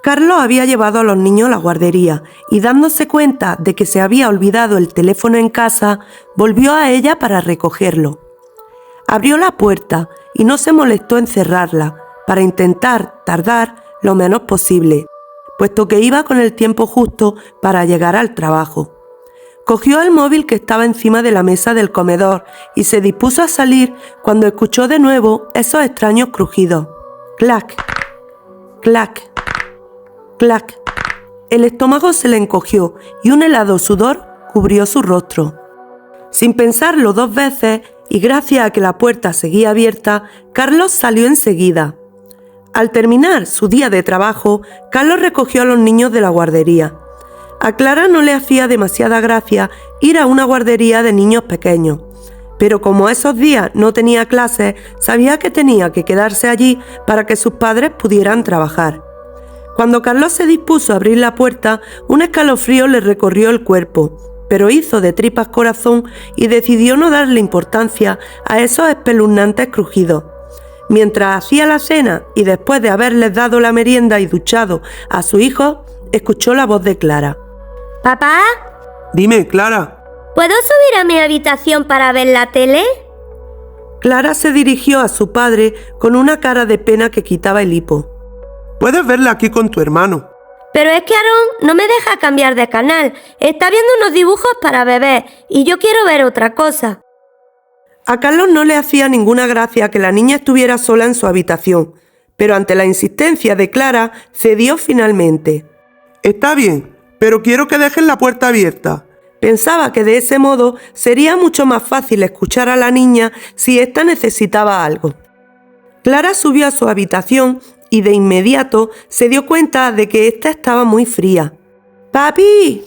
Carlos había llevado a los niños a la guardería y dándose cuenta de que se había olvidado el teléfono en casa, volvió a ella para recogerlo. Abrió la puerta y no se molestó en cerrarla para intentar tardar lo menos posible, puesto que iba con el tiempo justo para llegar al trabajo. Cogió el móvil que estaba encima de la mesa del comedor y se dispuso a salir cuando escuchó de nuevo esos extraños crujidos. Clac, clac, clac. El estómago se le encogió y un helado sudor cubrió su rostro. Sin pensarlo 2 veces y gracias a que la puerta seguía abierta, Carlos salió enseguida. Al terminar su día de trabajo, Carlos recogió a los niños de la guardería. A Clara no le hacía demasiada gracia ir a una guardería de niños pequeños, pero como esos días no tenía clases, sabía que tenía que quedarse allí para que sus padres pudieran trabajar. Cuando Carlos se dispuso a abrir la puerta, un escalofrío le recorrió el cuerpo, pero hizo de tripas corazón y decidió no darle importancia a esos espeluznantes crujidos. Mientras hacía la cena y después de haberles dado la merienda y duchado a su hijo, escuchó la voz de Clara. ¿Papá? Dime, Clara. ¿Puedo subir a mi habitación para ver la tele? Clara se dirigió a su padre con una cara de pena que quitaba el hipo. Puedes verla aquí con tu hermano. Pero es que Aarón no me deja cambiar de canal. Está viendo unos dibujos para bebés y yo quiero ver otra cosa. A Carlos no le hacía ninguna gracia que la niña estuviera sola en su habitación, pero ante la insistencia de Clara, cedió finalmente. Está bien, pero quiero que dejes la puerta abierta. Pensaba que de ese modo sería mucho más fácil escuchar a la niña si ésta necesitaba algo. Clara subió a su habitación y de inmediato se dio cuenta de que ésta estaba muy fría. ¡Papi!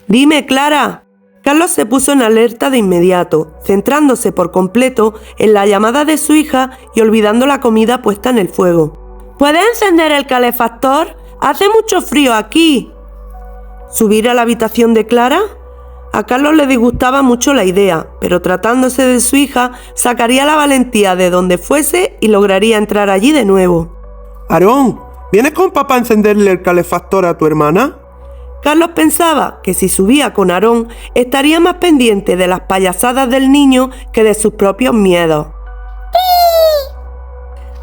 Dime, Clara. Carlos se puso en alerta de inmediato, centrándose por completo en la llamada de su hija y olvidando la comida puesta en el fuego. ¿Puedes encender el calefactor? ¡Hace mucho frío aquí! ¿Subir a la habitación de Clara? A Carlos le disgustaba mucho la idea, pero tratándose de su hija, sacaría la valentía de donde fuese y lograría entrar allí de nuevo. Aarón, ¿vienes con papá a encenderle el calefactor a tu hermana? Carlos pensaba que si subía con Aarón, estaría más pendiente de las payasadas del niño que de sus propios miedos.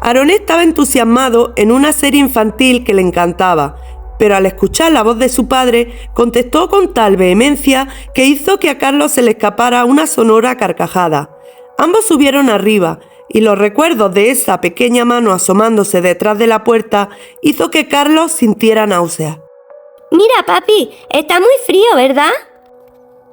Aarón estaba entusiasmado en una serie infantil que le encantaba, pero al escuchar la voz de su padre, contestó con tal vehemencia que hizo que a Carlos se le escapara una sonora carcajada. Ambos subieron arriba, y los recuerdos de esa pequeña mano asomándose detrás de la puerta hizo que Carlos sintiera náuseas. Mira, papi, está muy frío, ¿verdad?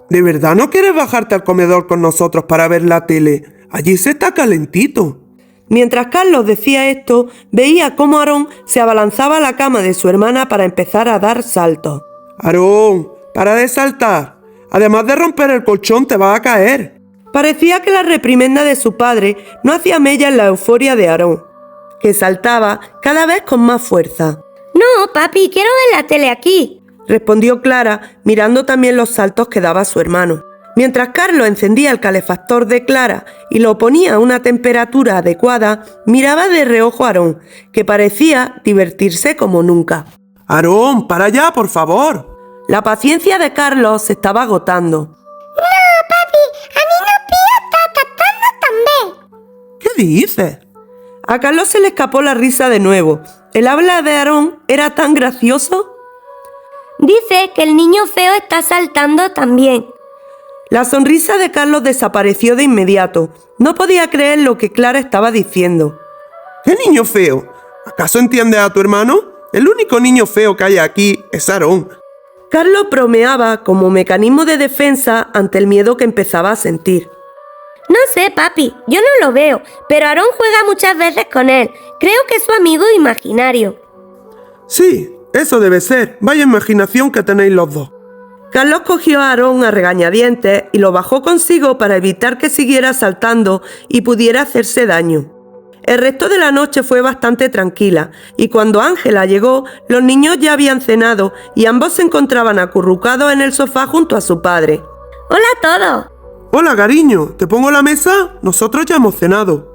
¿De verdad no quieres bajarte al comedor con nosotros para ver la tele? Allí se está calentito. Mientras Carlos decía esto, veía cómo Aarón se abalanzaba a la cama de su hermana para empezar a dar saltos. Aarón, para de saltar. Además de romper el colchón, te vas a caer. Parecía que la reprimenda de su padre no hacía mella en la euforia de Aarón, que saltaba cada vez con más fuerza. No, papi, quiero ver la tele aquí, respondió Clara, mirando también los saltos que daba su hermano. Mientras Carlos encendía el calefactor de Clara y lo ponía a una temperatura adecuada, miraba de reojo a Aarón, que parecía divertirse como nunca. Aarón, para allá, por favor. La paciencia de Carlos se estaba agotando. No, papi, a mí no pío también. ¿Qué dices? A Carlos se le escapó la risa de nuevo. El habla de Aarón era tan gracioso. Dice que el niño feo está saltando también. La sonrisa de Carlos desapareció de inmediato. No podía creer lo que Clara estaba diciendo. ¿Qué niño feo? ¿Acaso entiendes a tu hermano? El único niño feo que hay aquí es Aarón. Carlos bromeaba como mecanismo de defensa ante el miedo que empezaba a sentir. No sé, papi, yo no lo veo, pero Aarón juega muchas veces con él. Creo que es su amigo imaginario. Sí, eso debe ser. Vaya imaginación que tenéis los dos. Carlos cogió a Aarón a regañadientes y lo bajó consigo para evitar que siguiera saltando y pudiera hacerse daño. El resto de la noche fue bastante tranquila y cuando Ángela llegó, los niños ya habían cenado y ambos se encontraban acurrucados en el sofá junto a su padre. ¡Hola a todos! Hola, cariño. ¿Te pongo la mesa? Nosotros ya hemos cenado.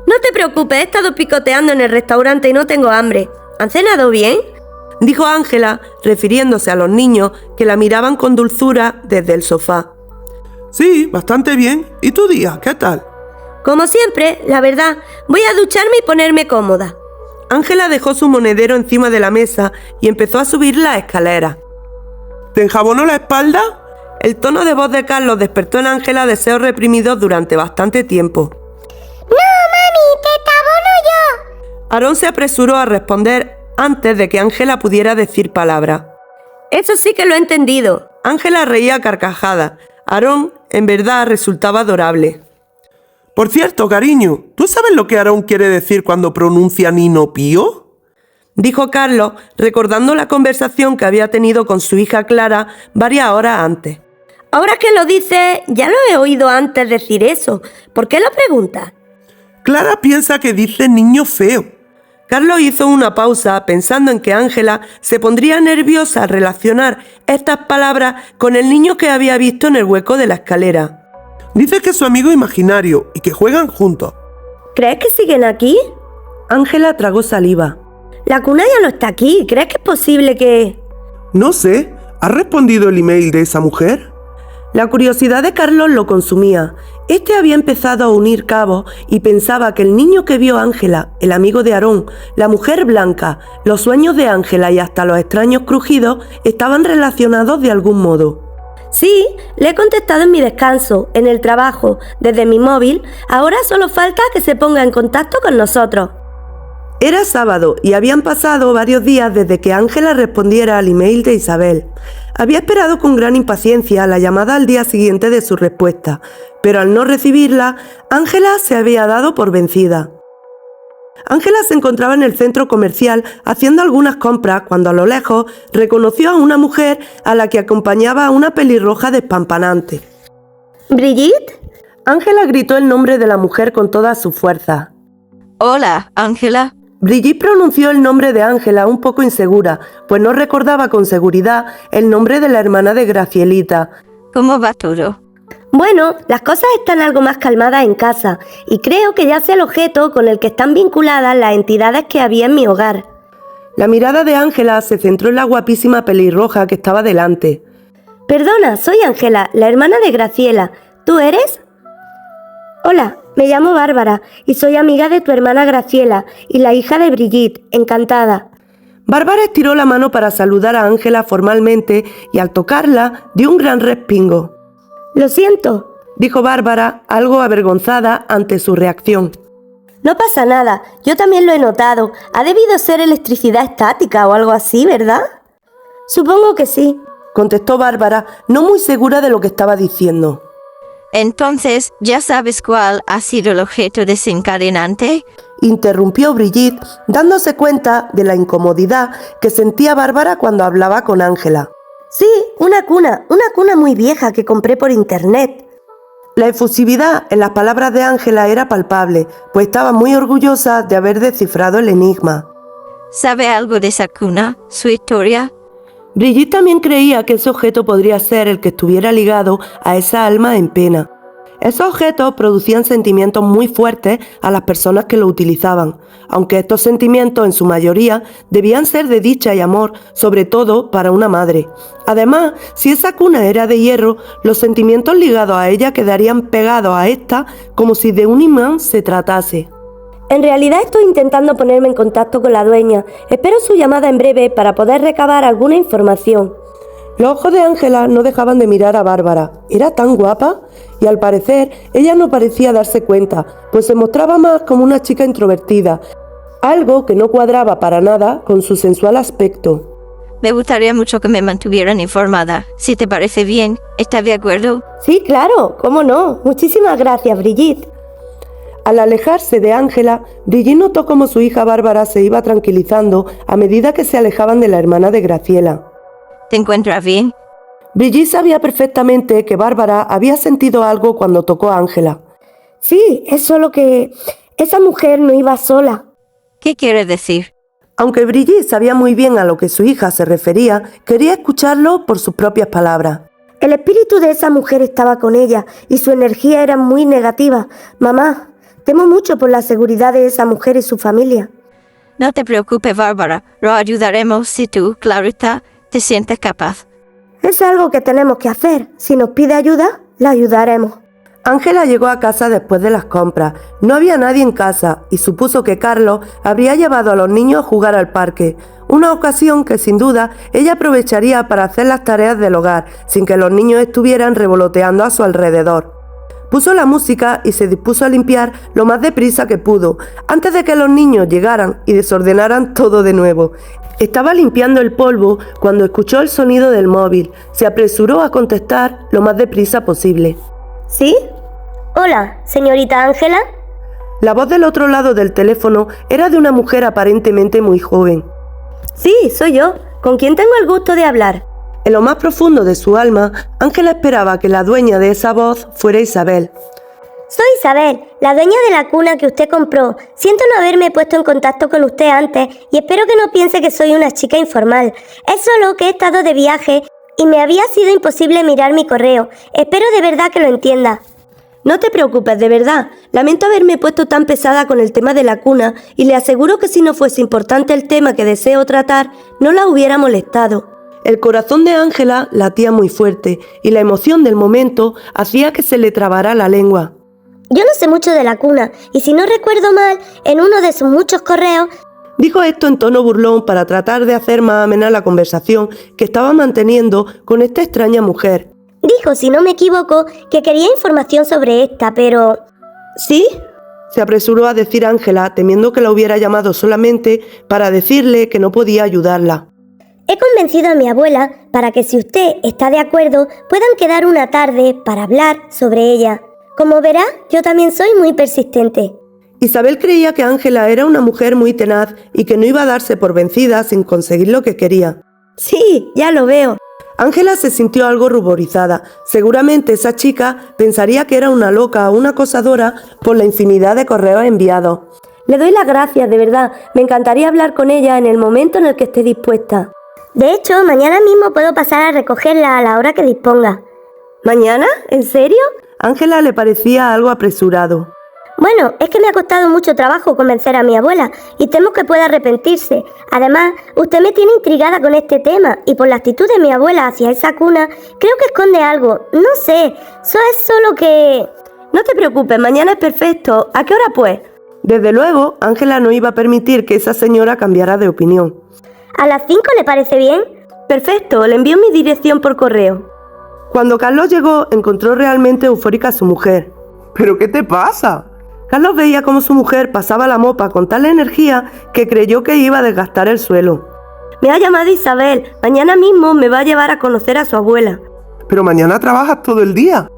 No te preocupes, he estado picoteando en el restaurante y no tengo hambre. ¿Han cenado bien? dijo Ángela, refiriéndose a los niños que la miraban con dulzura desde el sofá. Sí, bastante bien. ¿Y tu día? ¿Qué tal? Como siempre, la verdad, voy a ducharme y ponerme cómoda. Ángela dejó su monedero encima de la mesa y empezó a subir las escaleras. ¿Te enjabonó la espalda? El tono de voz de Carlos despertó en Ángela deseos reprimidos durante bastante tiempo. ¡No, mami! ¡Te enjabono yo! Aarón se apresuró a responder antes de que Ángela pudiera decir palabra. Eso sí que lo he entendido. Ángela reía a carcajadas. Aarón, en verdad, resultaba adorable. Por cierto, cariño, ¿tú sabes lo que Aarón quiere decir cuando pronuncia Nino Pío? Dijo Carlos, recordando la conversación que había tenido con su hija Clara varias horas antes. Ahora que lo dices, ya lo he oído antes decir eso. ¿Por qué lo preguntas? Clara piensa que dice niño feo. Carlos hizo una pausa pensando en que Ángela se pondría nerviosa al relacionar estas palabras con el niño que había visto en el hueco de la escalera. Dice que es su amigo imaginario y que juegan juntos. ¿Crees que siguen aquí? Ángela tragó saliva. La cuna ya no está aquí. ¿Crees que es posible que...? No sé, ¿has respondido el email de esa mujer? La curiosidad de Carlos lo consumía. Este había empezado a unir cabos y pensaba que el niño que vio Ángela, el amigo de Aarón, la mujer blanca, los sueños de Ángela y hasta los extraños crujidos estaban relacionados de algún modo. Sí, le he contestado en mi descanso, en el trabajo, desde mi móvil. Ahora solo falta que se ponga en contacto con nosotros. Era sábado y habían pasado varios días desde que Ángela respondiera al email de Isabel. Había esperado con gran impaciencia la llamada al día siguiente de su respuesta, pero al no recibirla, Ángela se había dado por vencida. Ángela se encontraba en el centro comercial haciendo algunas compras cuando a lo lejos reconoció a una mujer a la que acompañaba una pelirroja despampanante. ¿Brigitte? Ángela gritó el nombre de la mujer con toda su fuerza. Hola, Ángela. Brigitte pronunció el nombre de Ángela un poco insegura, pues no recordaba con seguridad el nombre de la hermana de Gracielita. ¿Cómo va todo? Bueno, las cosas están algo más calmadas en casa y creo que ya sé el objeto con el que están vinculadas las entidades que había en mi hogar. La mirada de Ángela se centró en la guapísima pelirroja que estaba delante. Perdona, soy Ángela, la hermana de Graciela. ¿Tú eres? Hola, me llamo Bárbara y soy amiga de tu hermana Graciela y la hija de Brigitte. Encantada. Bárbara estiró la mano para saludar a Ángela formalmente y al tocarla dio un gran respingo. Lo siento, dijo Bárbara, algo avergonzada ante su reacción. No pasa nada, yo también lo he notado. Ha debido ser electricidad estática o algo así, ¿verdad? Supongo que sí, contestó Bárbara, no muy segura de lo que estaba diciendo. Entonces, ¿ya sabes cuál ha sido el objeto desencadenante? Interrumpió Brigitte, dándose cuenta de la incomodidad que sentía Bárbara cuando hablaba con Ángela. Sí, una cuna muy vieja que compré por internet. La efusividad en las palabras de Ángela era palpable, pues estaba muy orgullosa de haber descifrado el enigma. ¿Sabe algo de esa cuna, su historia? Brigitte también creía que ese objeto podría ser el que estuviera ligado a esa alma en pena. Esos objetos producían sentimientos muy fuertes a las personas que lo utilizaban, aunque estos sentimientos en su mayoría debían ser de dicha y amor, sobre todo para una madre. Además, si esa cuna era de hierro, los sentimientos ligados a ella quedarían pegados a esta como si de un imán se tratase. En realidad estoy intentando ponerme en contacto con la dueña. Espero su llamada en breve para poder recabar alguna información. Los ojos de Ángela no dejaban de mirar a Bárbara. Era tan guapa y al parecer ella no parecía darse cuenta, pues se mostraba más como una chica introvertida, algo que no cuadraba para nada con su sensual aspecto. Me gustaría mucho que me mantuvieran informada. Si te parece bien, ¿estás de acuerdo? Sí, claro, cómo no. Muchísimas gracias, Brigitte. Al alejarse de Ángela, Brigitte notó cómo su hija Bárbara se iba tranquilizando a medida que se alejaban de la hermana de Graciela. ¿Te encuentras bien? Brigitte sabía perfectamente que Bárbara había sentido algo cuando tocó a Ángela. Sí, es solo que esa mujer no iba sola. ¿Qué quieres decir? Aunque Brigitte sabía muy bien a lo que su hija se refería, quería escucharlo por sus propias palabras. El espíritu de esa mujer estaba con ella y su energía era muy negativa. Mamá, temo mucho por la seguridad de esa mujer y su familia. No te preocupes, Bárbara. Lo ayudaremos si tú, Clarita, te sientes capaz. Es algo que tenemos que hacer. Si nos pide ayuda, la ayudaremos. Ángela llegó a casa después de las compras. No había nadie en casa y supuso que Carlos habría llevado a los niños a jugar al parque, una ocasión que sin duda ella aprovecharía para hacer las tareas del hogar, sin que los niños estuvieran revoloteando a su alrededor. Puso la música y se dispuso a limpiar lo más deprisa que pudo, antes de que los niños llegaran y desordenaran todo de nuevo. Estaba limpiando el polvo cuando escuchó el sonido del móvil. Se apresuró a contestar lo más deprisa posible. ¿Sí? Hola, señorita Ángela. La voz del otro lado del teléfono era de una mujer aparentemente muy joven. Sí, soy yo. ¿Con quién tengo el gusto de hablar? En lo más profundo de su alma, Ángela esperaba que la dueña de esa voz fuera Isabel. Soy Isabel, la dueña de la cuna que usted compró. Siento no haberme puesto en contacto con usted antes y espero que no piense que soy una chica informal. Es solo que he estado de viaje y me había sido imposible mirar mi correo. Espero de verdad que lo entienda. No te preocupes, de verdad. Lamento haberme puesto tan pesada con el tema de la cuna y le aseguro que si no fuese importante el tema que deseo tratar, no la hubiera molestado. El corazón de Ángela latía muy fuerte y la emoción del momento hacía que se le trabara la lengua. Yo no sé mucho de la cuna y si no recuerdo mal, en uno de sus muchos correos... Dijo esto en tono burlón para tratar de hacer más amena la conversación que estaba manteniendo con esta extraña mujer. Dijo, si no me equivoco, que quería información sobre esta, pero... ¿Sí? Se apresuró a decir Ángela, temiendo que la hubiera llamado solamente para decirle que no podía ayudarla. He convencido a mi abuela para que si usted está de acuerdo, puedan quedar una tarde para hablar sobre ella. Como verá, yo también soy muy persistente. Isabel creía que Ángela era una mujer muy tenaz y que no iba a darse por vencida sin conseguir lo que quería. Sí, ya lo veo. Ángela se sintió algo ruborizada. Seguramente esa chica pensaría que era una loca o una acosadora por la infinidad de correos enviados. Le doy las gracias, de verdad. Me encantaría hablar con ella en el momento en el que esté dispuesta. De hecho, mañana mismo puedo pasar a recogerla a la hora que disponga. ¿Mañana? ¿En serio? Ángela le parecía algo apresurado. Bueno, es que me ha costado mucho trabajo convencer a mi abuela y temo que pueda arrepentirse. Además, usted me tiene intrigada con este tema y por la actitud de mi abuela hacia esa cuna, creo que esconde algo. No sé, eso es solo que... No te preocupes, mañana es perfecto. ¿A qué hora pues? Desde luego, Ángela no iba a permitir que esa señora cambiara de opinión. ¿A las 5 le parece bien? Perfecto, le envío mi dirección por correo. Cuando Carlos llegó, encontró realmente eufórica a su mujer. ¿Pero qué te pasa? Carlos veía cómo su mujer pasaba la mopa con tal energía que creyó que iba a desgastar el suelo. Me ha llamado Isabel. Mañana mismo me va a llevar a conocer a su abuela. Pero mañana trabajas todo el día.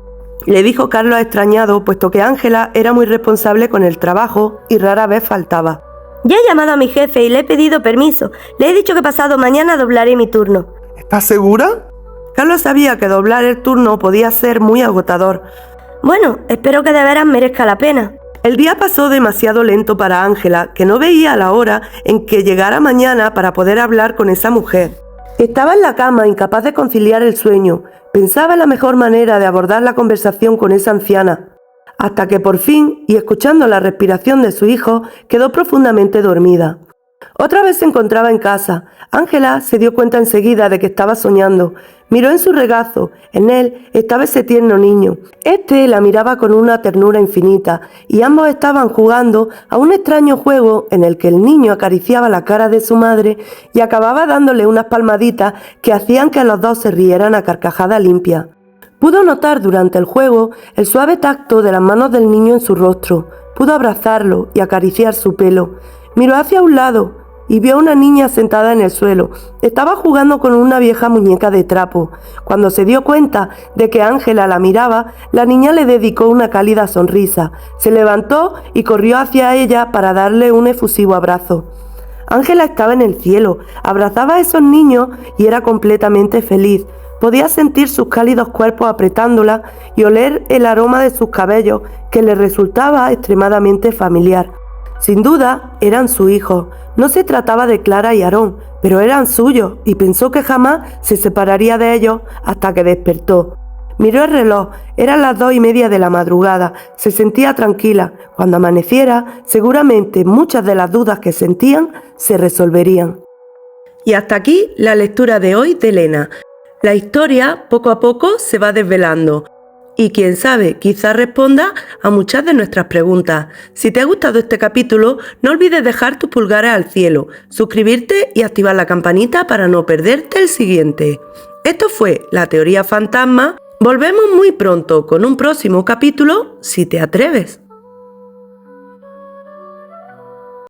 Le dijo Carlos extrañado, puesto que Ángela era muy responsable con el trabajo y rara vez faltaba. Ya he llamado a mi jefe y le he pedido permiso. Le he dicho que pasado mañana doblaré mi turno. ¿Estás segura? Carlos sabía que doblar el turno podía ser muy agotador. Bueno, espero que de veras merezca la pena. El día pasó demasiado lento para Ángela, que no veía la hora en que llegara mañana para poder hablar con esa mujer. Estaba en la cama, incapaz de conciliar el sueño. Pensaba en la mejor manera de abordar la conversación con esa anciana, hasta que por fin, y escuchando la respiración de su hijo, quedó profundamente dormida. Otra vez se encontraba en casa. Ángela se dio cuenta enseguida de que estaba soñando. Miró en su regazo. En él estaba ese tierno niño. Este la miraba con una ternura infinita y ambos estaban jugando a un extraño juego en el que el niño acariciaba la cara de su madre y acababa dándole unas palmaditas que hacían que los dos se rieran a carcajada limpia. Pudo notar durante el juego el suave tacto de las manos del niño en su rostro. Pudo abrazarlo y acariciar su pelo. Miró hacia un lado y vio a una niña sentada en el suelo. Estaba jugando con una vieja muñeca de trapo. Cuando se dio cuenta de que Ángela la miraba, la niña le dedicó una cálida sonrisa. Se levantó y corrió hacia ella para darle un efusivo abrazo. Ángela estaba en el cielo, abrazaba a esos niños y era completamente feliz. Podía sentir sus cálidos cuerpos apretándola y oler el aroma de sus cabellos, que le resultaba extremadamente familiar. Sin duda, eran sus hijos. No se trataba de Clara y Aarón, pero eran suyos y pensó que jamás se separaría de ellos hasta que despertó. Miró el reloj, eran las 2:30 de la madrugada, se sentía tranquila. Cuando amaneciera, seguramente muchas de las dudas que sentían se resolverían. Y hasta aquí la lectura de hoy de Elena. La historia poco a poco se va desvelando. Y quién sabe, quizás responda a muchas de nuestras preguntas. Si te ha gustado este capítulo, no olvides dejar tus pulgares al cielo, suscribirte y activar la campanita para no perderte el siguiente. Esto fue La Teoría Fantasma. Volvemos muy pronto con un próximo capítulo, si te atreves.